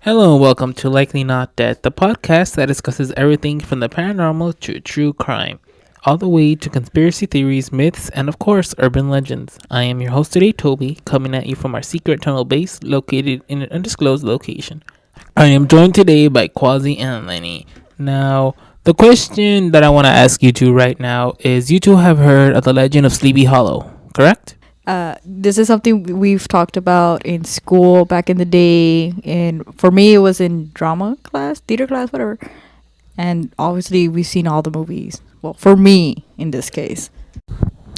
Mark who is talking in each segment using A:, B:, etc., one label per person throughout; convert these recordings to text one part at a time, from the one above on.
A: Hello and welcome to Likely Not Dead, the podcast that discusses everything from the paranormal to true crime, all the way to conspiracy theories, myths, and of course, urban legends. I am your host today, Toby, coming at you from our secret tunnel base located in an undisclosed location. I am joined today by Quasi and Lenny. Now, the question that I want to ask you two right now is you two have heard of the legend of Sleepy Hollow, correct?
B: This is something we've talked about in school back in the day, and for me it was in drama class, theater class, whatever. And obviously we've seen all the movies. Well, for me in this case.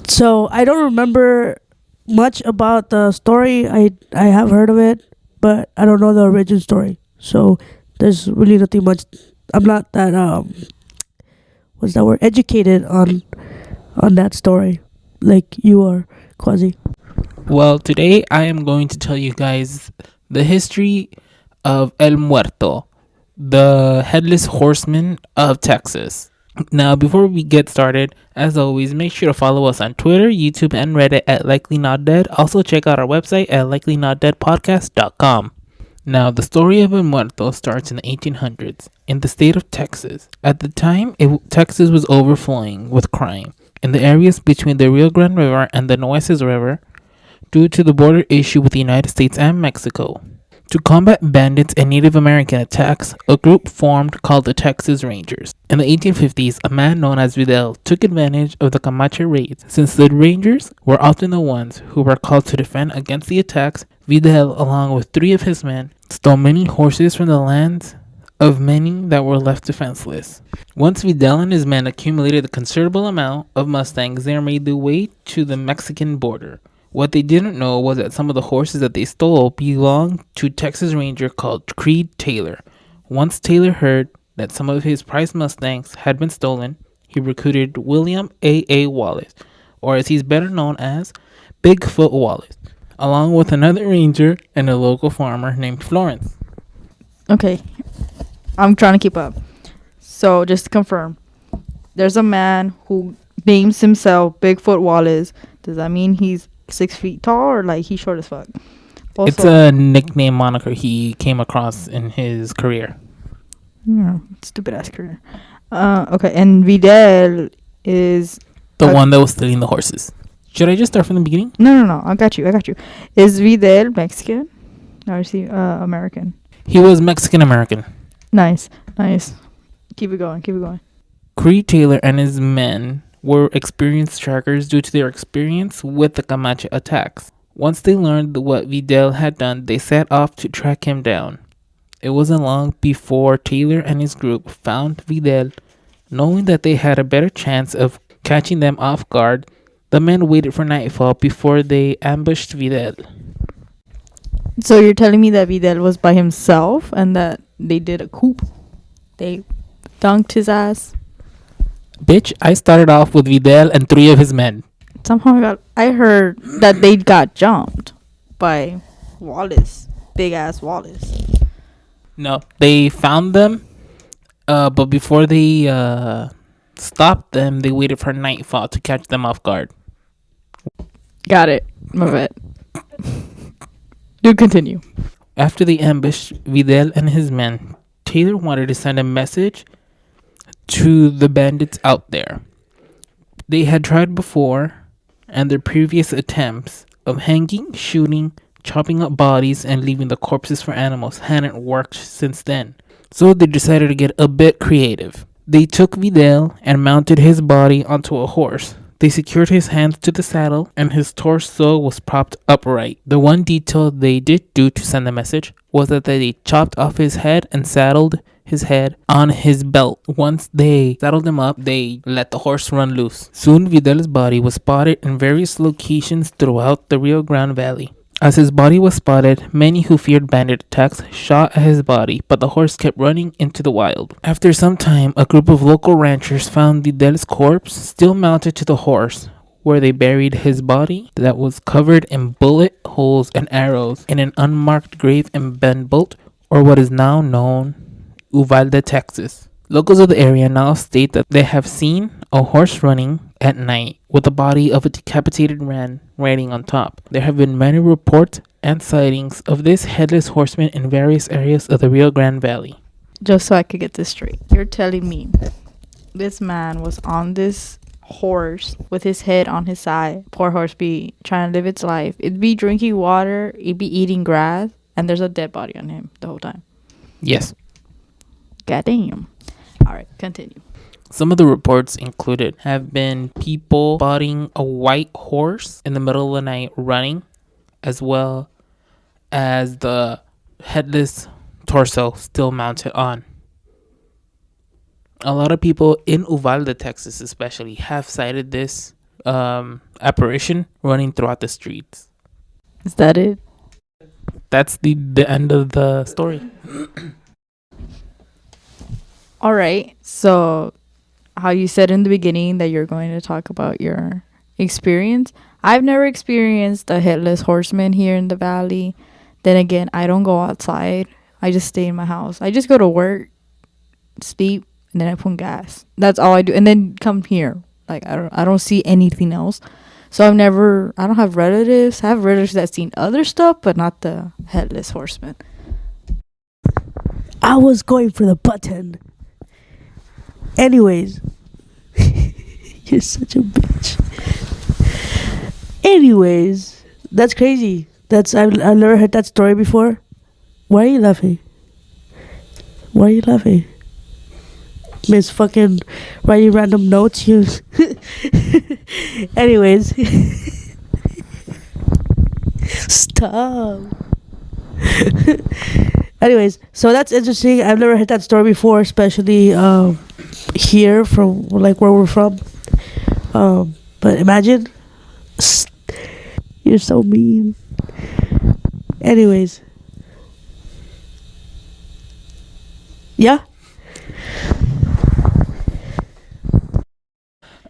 C: So I don't remember much about the story. I have heard of it, but I don't know the origin story. So there's really nothing much. I'm not that what's that word? Educated on that story like you are, Quasi.
A: Well, today I am going to tell you guys the history of El Muerto, the Headless Horseman of Texas. Now, before we get started, as always, make sure to follow us on Twitter, YouTube, and Reddit at Likely Not Dead. Also, check out our website at likelynotdeadpodcast.com. Now, the story of El Muerto starts in the 1800s in the state of Texas. At the time, Texas was overflowing with crime in the areas between the Rio Grande River and the Nueces River due to the border issue with the United States and Mexico. To combat bandits and Native American attacks, a group formed called the Texas Rangers. In the 1850s, a man known as Vidal took advantage of the Comanche raids. Since the Rangers were often the ones who were called to defend against the attacks, Vidal, along with 3 of his men, stole many horses from the lands of many that were left defenseless. Once Vidal and his men accumulated a considerable amount of Mustangs, they made their way to the Mexican border. What they didn't know was that some of the horses that they stole belonged to a Texas Ranger called Creed Taylor. Once Taylor heard that some of his prized Mustangs had been stolen, he recruited William A. Wallace, or as he's better known as Bigfoot Wallace, along with another ranger and a local farmer named Florence.
B: Okay, I'm trying to keep up. So just to confirm, there's a man who names himself Bigfoot Wallace. Does that mean he's 6 feet tall or like he's short as fuck? Also,
A: it's a nickname moniker he came across in his career.
B: Yeah, stupid ass career. Okay, and Vidal is
A: the one that was stealing the horses. Should I just start from the beginning?
B: No. I got you. Is Vidal Mexican? Or is he American?
A: He was Mexican American.
B: Nice. Keep it going.
A: Creed Taylor and his men were experienced trackers due to their experience with the Comanche attacks. Once they learned what Vidal had done, they set off to track him down. It wasn't long before Taylor and his group found Vidal. Knowing that they had a better chance of catching them off guard, the men waited for nightfall before they ambushed Vidal.
B: So you're telling me that Vidal was by himself and that they did a coup? They dunked his ass?
A: Bitch, I started off with Vidal and 3 of his men.
B: Somehow I heard that they got jumped by Wallace. Big ass Wallace.
A: No, they found them, but before they stopped them, they waited for nightfall to catch them off guard.
B: Got it. My bad. Do continue.
A: After the ambush, Vidal and his men, Taylor wanted to send a message to the bandits out there. They had tried before, and their previous attempts of hanging, shooting, chopping up bodies, and leaving the corpses for animals hadn't worked since then. So they decided to get a bit creative. They took Vidal and mounted his body onto a horse. They secured his hands to the saddle, and his torso was propped upright. The one detail they did do to send the message was that they chopped off his head and saddled his head on his belt. Once they saddled him up, they let the horse run loose. Soon Vidal's body was spotted in various locations throughout the Rio Grande Valley. As his body was spotted, many who feared bandit attacks shot at his body, but the horse kept running into the wild. After some time, a group of local ranchers found Vidal's corpse still mounted to the horse, where they buried his body that was covered in bullet holes and arrows in an unmarked grave in Benbolt, or what is now known Uvalde, Texas. Locals of the area now state that they have seen a horse running at night with the body of a decapitated man riding on top. There have been many reports and sightings of this headless horseman in various areas of the Rio Grande Valley.
B: Just so I could get this straight. You're telling me this man was on this horse with his head on his side. Poor horse be trying to live its life. It'd be drinking water, it'd be eating grass, and there's a dead body on him the whole time.
A: Yes.
B: God damn. Alright, continue.
A: Some of the reports included have been people spotting a white horse in the middle of the night running, as well as the headless torso still mounted on. A lot of people in Uvalde, Texas especially, have cited this apparition running throughout the streets.
B: Is that it?
A: That's the end of the story.
B: Alright, so how you said in the beginning that you're going to talk about your experience. I've never experienced a headless horseman here in the valley. Then again, I don't go outside. I just stay in my house. I just go to work, sleep, and then I put gas. That's all I do. And then come here. Like I don't see anything else. So I don't have relatives. I have relatives that seen other stuff, but not the headless horseman.
C: I was going for the button. Anyways, you're such a bitch. Anyways, that's crazy. I've never heard that story before. Why are you laughing? Why are you laughing? Miss fucking writing random notes. You. Anyways, stop. Anyways, so that's interesting. I've never heard that story before, especially here from like where we're from. But imagine, you're so mean. Anyways, yeah.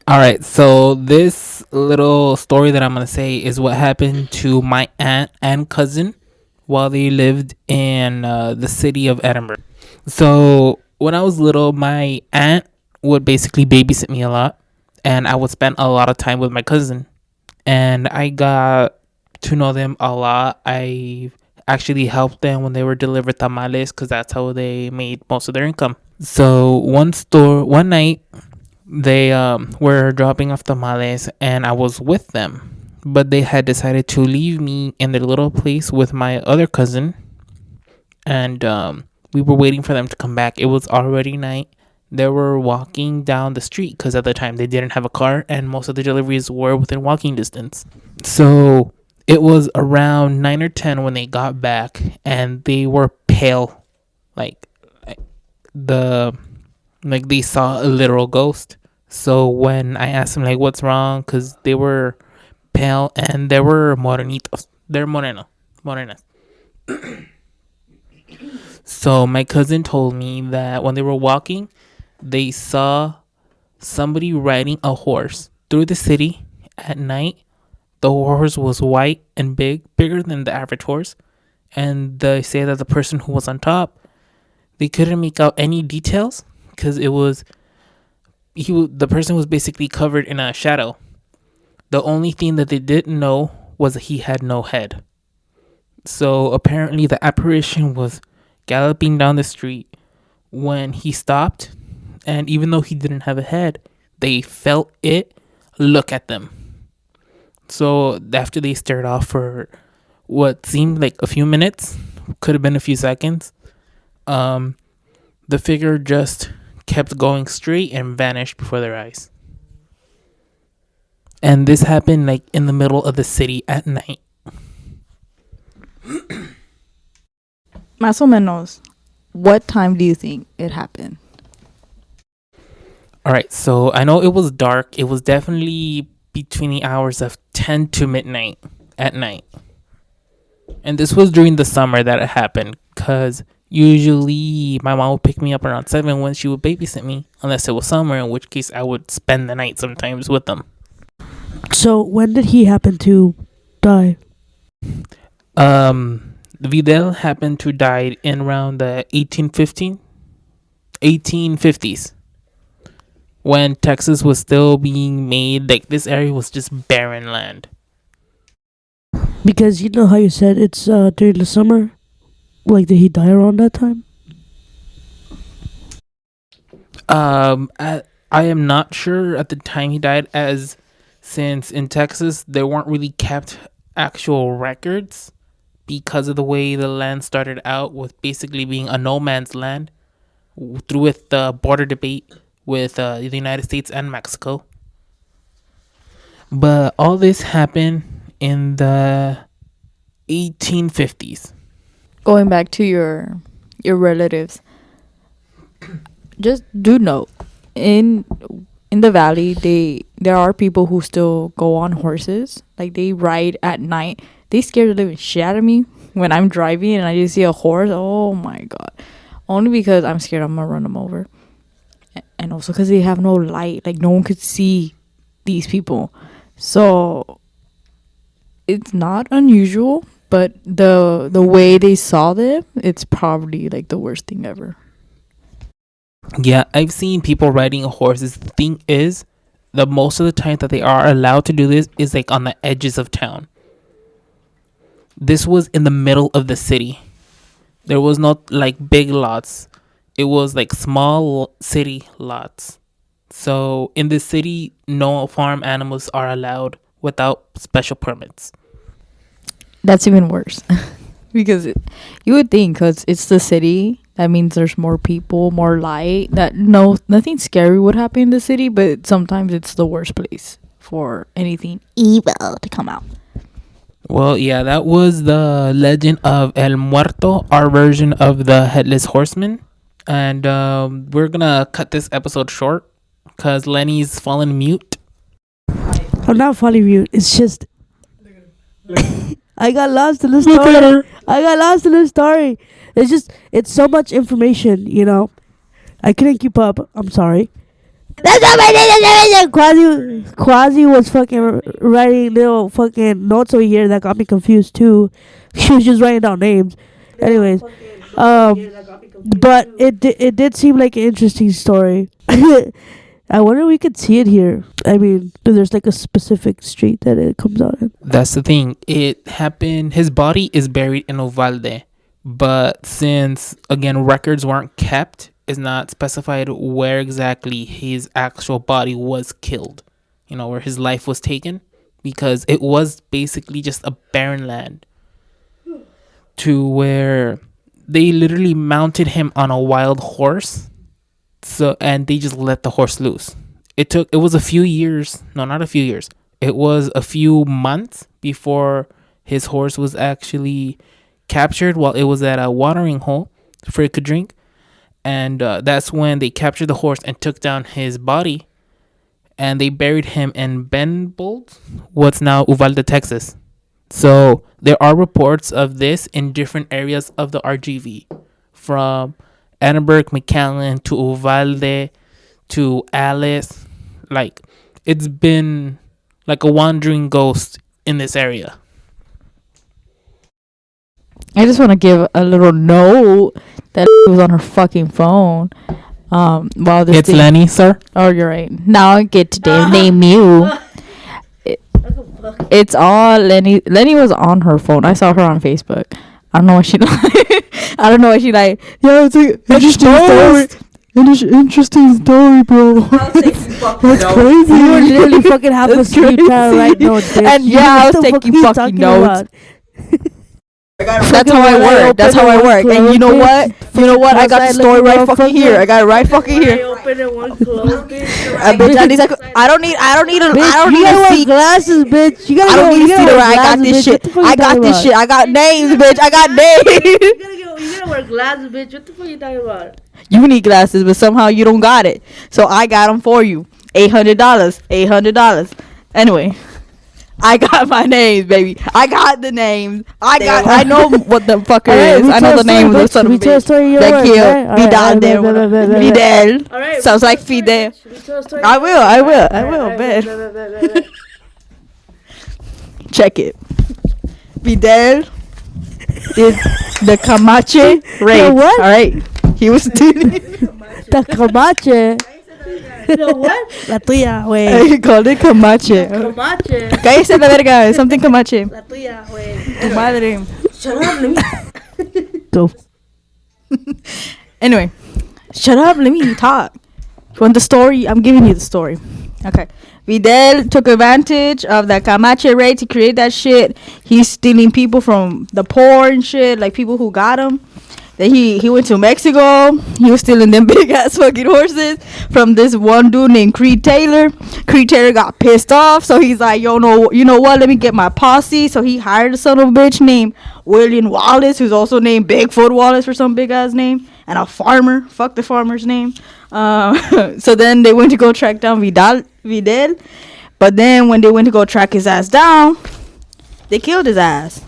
A: All right, so this little story that I'm going to say is what happened to my aunt and cousin while they lived in the city of Edinburgh. So when I was little, my aunt would basically babysit me a lot, and I would spend a lot of time with my cousin, and I got to know them a lot. I actually helped them when they were delivered tamales because that's how they made most of their income. So one night, they were dropping off tamales and I was with them, but they had decided to leave me in their little place with my other cousin, and we were waiting for them to come back. It was already night. They were walking down the street because at the time they didn't have a car and most of the deliveries were within walking distance. So it was around 9 or 10 when they got back, and they were pale, like they saw a literal ghost. So when I asked them like what's wrong, because they were pale and they were morenitos, they're morenas. So my cousin told me that when they were walking, they saw somebody riding a horse through the city at night. The horse was white and bigger than the average horse, and they say that the person who was on top, they couldn't make out any details because the person was basically covered in a shadow. The only thing that they didn't know was that he had no head. So apparently the apparition was galloping down the street when he stopped, and even though he didn't have a head, they felt it look at them. So after they stared off for what seemed like a few minutes, could have been a few seconds, the figure just kept going straight and vanished before their eyes. And this happened like in the middle of the city at night.
B: Más o menos, what time do you think it happened?
A: All right, so I know it was dark. It was definitely between the hours of 10 to midnight at night. And this was during the summer that it happened, because usually my mom would pick me up around 7 when she would babysit me, unless it was summer, in which case I would spend the night sometimes with them.
C: So when did he happen to die?
A: Vidal happened to die in around the 1815 1850s, when Texas was still being made. Like, this area was just barren land.
C: Because you know how you said it's during the summer? Like, did he die around that time?
A: I am not sure at the time he died, as since in Texas there weren't really kept actual records because of the way the land started out, with basically being a no man's land through with the border debate with the United States and Mexico. But all this happened in the 1850s.
B: Going back to your relatives, just do note, in the valley, there are people who still go on horses. Like, they ride at night. They scare the living shit out of me when I'm driving and I just see a horse. Oh my god! Only because I'm scared I'm gonna run them over, and also because they have no light. Like, no one could see these people, so it's not unusual. But the way they saw them, it's probably like the worst thing ever.
A: Yeah, I've seen people riding horses. The thing is, the most of the time that they are allowed to do this is like on the edges of town. This was in the middle of the city. There was not like big lots. It was like small city lots. So in the city, no farm animals are allowed without special permits.
B: That's even worse. Because you would think, because it's the city, that means there's more people, more light, that nothing scary would happen in the city, but sometimes it's the worst place for anything evil to come out.
A: Well, yeah, that was the legend of El Muerto, our version of the Headless Horseman. And we're gonna cut this episode short because Lenny's fallen mute.
C: I'm not falling mute. It's just I got lost in the story. It's so much information, you know. I couldn't keep up. I'm sorry. That's not my name. Quasi was fucking writing little fucking notes over here that got me confused too. She was just writing down names. Anyways, but it did seem like an interesting story. I wonder if we could see it here. I mean, there's like a specific street that it comes out in.
A: That's the thing. It happened. His body is buried in Uvalde, but since again records weren't kept, it's not specified where exactly his actual body was killed. You know, where his life was taken, because it was basically just a barren land, to where they literally mounted him on a wild horse. So, and they just let the horse loose. It was a few years. No, not a few years. It was a few months before his horse was actually captured while it was at a watering hole for it could drink. And that's when they captured the horse and took down his body. And they buried him in Benbold, what's now Uvalde, Texas. So there are reports of this in different areas of the RGV, from Annenberg, McAllen to Uvalde to Alice. Like, it's been like a wandering ghost in this area.
B: I just want to give a little note that was on her fucking phone. While this
A: It's Lenny, sir.
B: Oh, you're right. Now I get to damn name you. It's all Lenny. Lenny was on her phone. I saw her on Facebook. I don't know what she like. I don't know what she like. Yeah, it's like interesting story. Interesting story, bro. That's crazy.
C: You were literally fucking half asleep trying to write notes, bitch.
B: And yeah, I was taking fucking notes. That's how I work. That's how I work. And you know what? I got the story right fucking here. I got it right fucking here.
C: Open it, one close, bitch.
B: I don't need
C: to
B: see
C: glasses, bitch.
B: I don't need to see the right. I got this shit. I got this shit. I got names, bitch. I got names.
C: You gotta wear glasses, bitch. What the fuck are you talking about?
B: You need glasses, but somehow you don't got it. So I got them for you. $800. Anyway. I got my names, baby. I got the names. I know what the fucker is. I know the name of the son of a bitch. That killed Fidel. Sounds like Fidel. I will. Bet. Check it. Fidel is the Comanche race. All right. He was doing it.
C: The Comanche. No, what? La tuya, güey.
B: He called it Comanche.
C: Comanche.
B: Cállese la verga. Something Comanche.
C: La tuya, güey.
B: Tu madre.
C: Shut up, let me. Go.
B: Anyway, shut up. Let me talk. You want the story? I'm giving you the story. Okay. Vidal took advantage of that Camache rate to create that shit. He's stealing people from the poor and shit, like people who got him. Then he went to Mexico. He was stealing them big ass fucking horses from this one dude named Creed Taylor. Creed Taylor got pissed off, so he's like, yo, no, you know what? Let me get my posse. So he hired a son of a bitch named William Wallace, who's also named Bigfoot Wallace for some big ass name, and a farmer. Fuck the farmer's name. So then they went to go track down Vidal. But then when they went to go track his ass down, they killed his ass.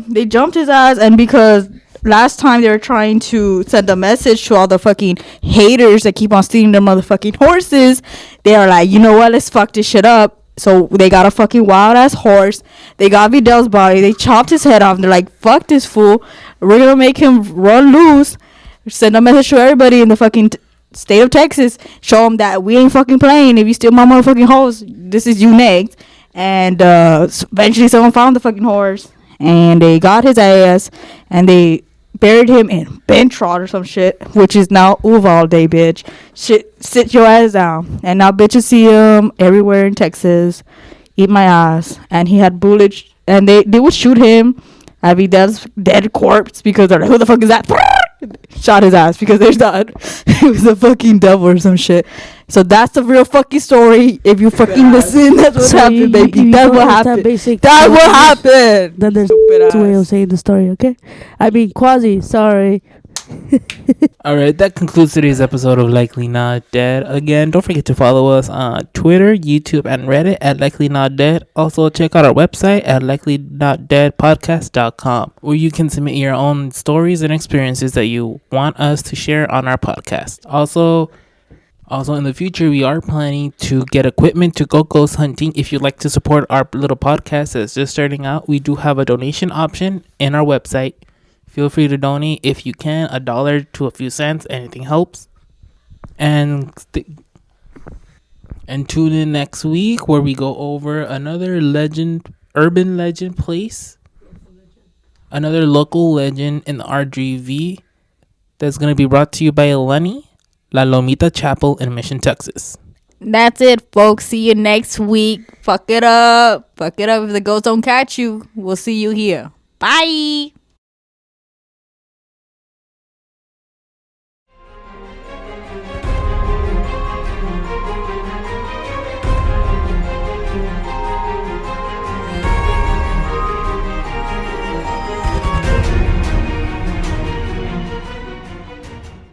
B: They jumped his ass, and because last time they were trying to send a message to all the fucking haters that keep on stealing their motherfucking horses, they are like, you know what, let's fuck this shit up. So they got a fucking wild ass horse. They got Vidal's body. They chopped his head off. They're like, fuck this fool. We're gonna make him run loose. Send a message to everybody in the fucking state of Texas. Show them that we ain't fucking playing. If you steal my motherfucking horse, this is you next. And eventually someone found the fucking horse, and they got his ass, and they buried him in Bentrod or some shit, which is now Uvalde, bitch. Shit, sit your ass down. And now bitches see him everywhere in Texas. Eat my ass. And he had bullets, and they would shoot him at Vidal's dead corpse because they're like, who the fuck is that? Shot his ass because there's not. He was a fucking devil or some shit. So that's the real fucking story. If you fucking listen, that's what happened, baby. That's what happened. That's what happened.
C: Then there's two ways of saying the story, okay? I mean, quasi, sorry.
A: Alright, that concludes today's episode of Likely Not Dead. Again, don't forget to follow us on Twitter, YouTube, and Reddit at Likely Not Dead. Also, check out our website at likelynotdeadpodcast.com, where you can submit your own stories and experiences that you want us to share on our podcast. Also, in the future, we are planning to get equipment to go ghost hunting. If you'd like to support our little podcast that's just starting out, we do have a donation option in our website. Feel free to donate if you can, $1 to a few cents. Anything helps. And tune in next week where we go over another urban legend place. Another local legend in the RGV that's going to be brought to you by Lenny, La Lomita Chapel in Mission, Texas.
B: That's it, folks. See you next week. Fuck it up. Fuck it up. If the ghosts don't catch you, we'll see you here. Bye.